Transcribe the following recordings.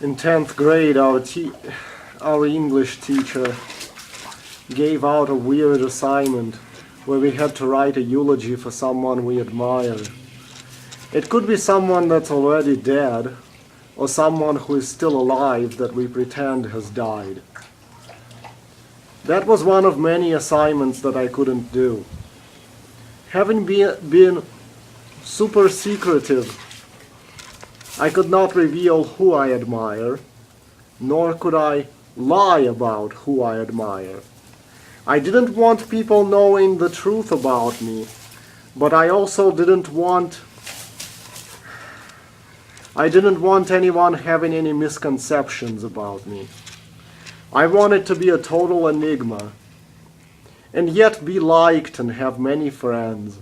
In 10th grade, our English teacher gave out a weird assignment where we had to write a eulogy for someone we admire. It could be someone that's already dead, or someone who is still alive that we pretend has died. That was one of many assignments that I couldn't do. Having been super secretive, I could not reveal who I admire, nor could I lie about who I admire. I didn't want people knowing the truth about me, but I also didn't want anyone having any misconceptions about me. I wanted to be a total enigma, and yet be liked and have many friends.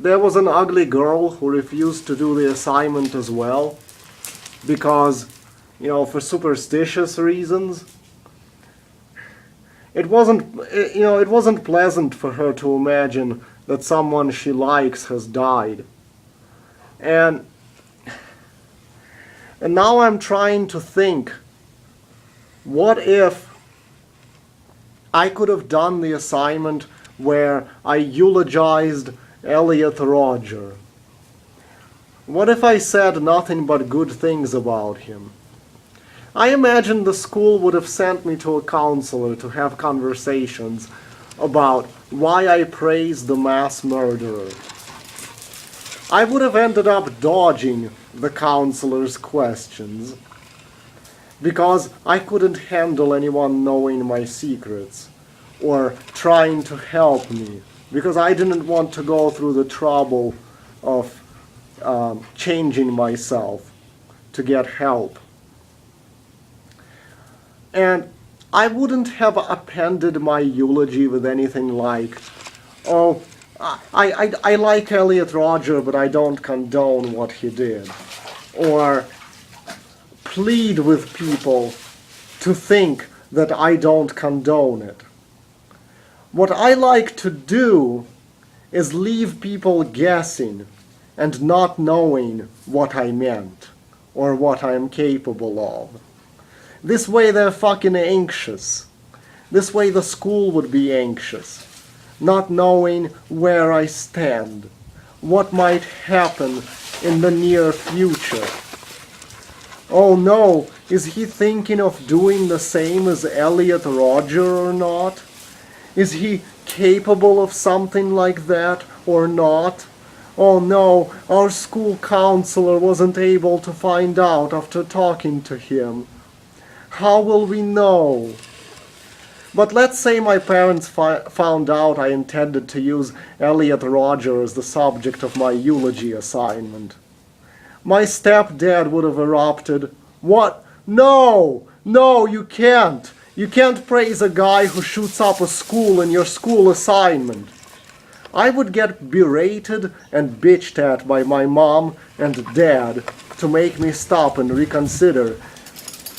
There was an ugly girl who refused to do the assignment as well, because, for superstitious reasons. It wasn't pleasant for her to imagine that someone she likes has died. And now I'm trying to think, what if I could have done the assignment where I eulogized Elliot Rodger? What if I said nothing but good things about him? I imagine the school would have sent me to a counselor to have conversations about why I praised the mass murderer. I would have ended up dodging the counselor's questions because I couldn't handle anyone knowing my secrets or trying to help me, because I didn't want to go through the trouble of changing myself to get help. And I wouldn't have appended my eulogy with anything like, oh, I like Elliot Rodger, but I don't condone what he did. Or plead with people to think that I don't condone it. What I like to do is leave people guessing and not knowing what I meant or what I am capable of. This way they're fucking anxious. This way the school would be anxious, not knowing where I stand, what might happen in the near future. Oh no, is he thinking of doing the same as Elliot Rodger or not? Is he capable of something like that or not? Oh no, our school counselor wasn't able to find out after talking to him. How will we know? But let's say my parents found out I intended to use Elliot Rodger as the subject of my eulogy assignment. My stepdad would have erupted, "What? No! No, you can't! You can't praise a guy who shoots up a school in your school assignment." I would get berated and bitched at by my mom and dad to make me stop and reconsider.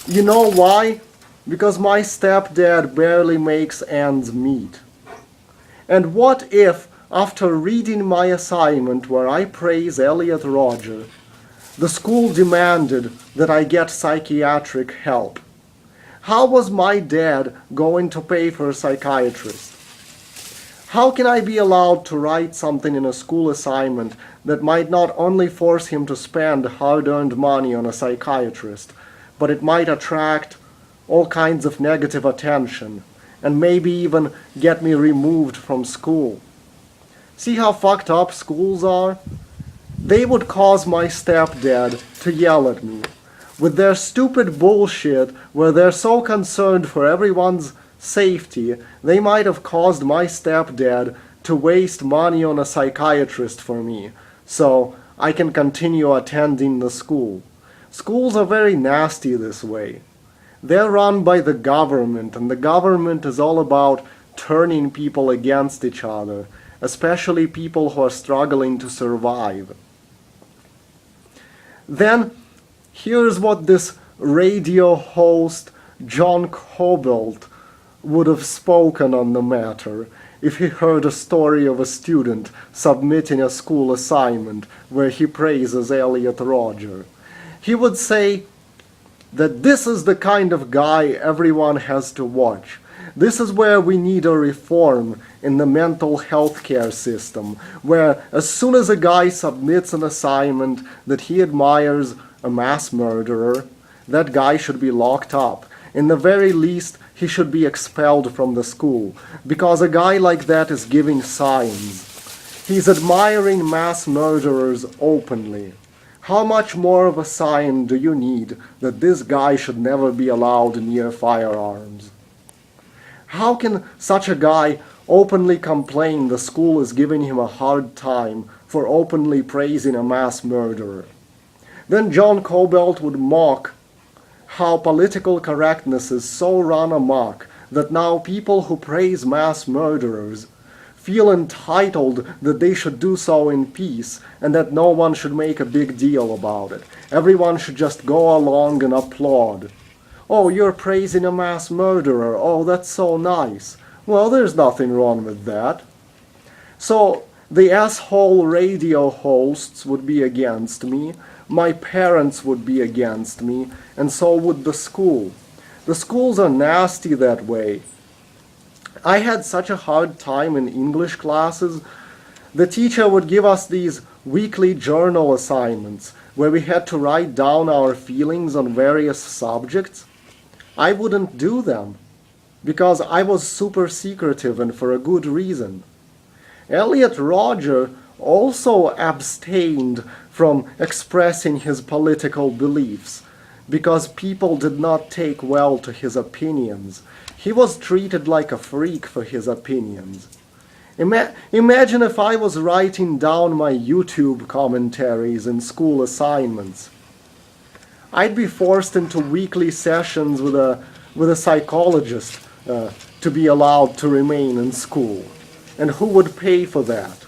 You know why? Because my stepdad barely makes ends meet. And what if, after reading my assignment where I praise Elliot Rodger, the school demanded that I get psychiatric help? How was my dad going to pay for a psychiatrist? How can I be allowed to write something in a school assignment that might not only force him to spend hard-earned money on a psychiatrist, but it might attract all kinds of negative attention and maybe even get me removed from school? See how fucked up schools are? They would cause my stepdad to yell at me. With their stupid bullshit where they're so concerned for everyone's safety, they might have caused my stepdad to waste money on a psychiatrist for me so I can continue attending the school. Schools are very nasty this way. They're run by the government, and the government is all about turning people against each other, especially people who are struggling to survive. Then, here's what this radio host John Cobalt would have spoken on the matter if he heard a story of a student submitting a school assignment where he praises Elliot Rodger. He would say, that this is the kind of guy everyone has to watch. This is where we need a reform in the mental health care system, where as soon as a guy submits an assignment that he admires a mass murderer, that guy should be locked up. In the very least, he should be expelled from the school, because a guy like that is giving signs. He's admiring mass murderers openly. How much more of a sign do you need that this guy should never be allowed near firearms? How can such a guy openly complain the school is giving him a hard time for openly praising a mass murderer? Then John Cobalt would mock how political correctness is so run amok that now people who praise mass murderers feel entitled that they should do so in peace and that no one should make a big deal about it. Everyone should just go along and applaud. Oh, you're praising a mass murderer. Oh, that's so nice. Well, there's nothing wrong with that. So the asshole radio hosts would be against me, my parents would be against me, and so would the school. The schools are nasty that way. I had such a hard time in English classes. The teacher would give us these weekly journal assignments where we had to write down our feelings on various subjects. I wouldn't do them because I was super secretive and for a good reason. Elliot Rodger also abstained from expressing his political beliefs because people did not take well to his opinions. He was treated like a freak for his opinions. Imagine if I was writing down my YouTube commentaries in school assignments. I'd be forced into weekly sessions with a psychologist to be allowed to remain in school. And who would pay for that?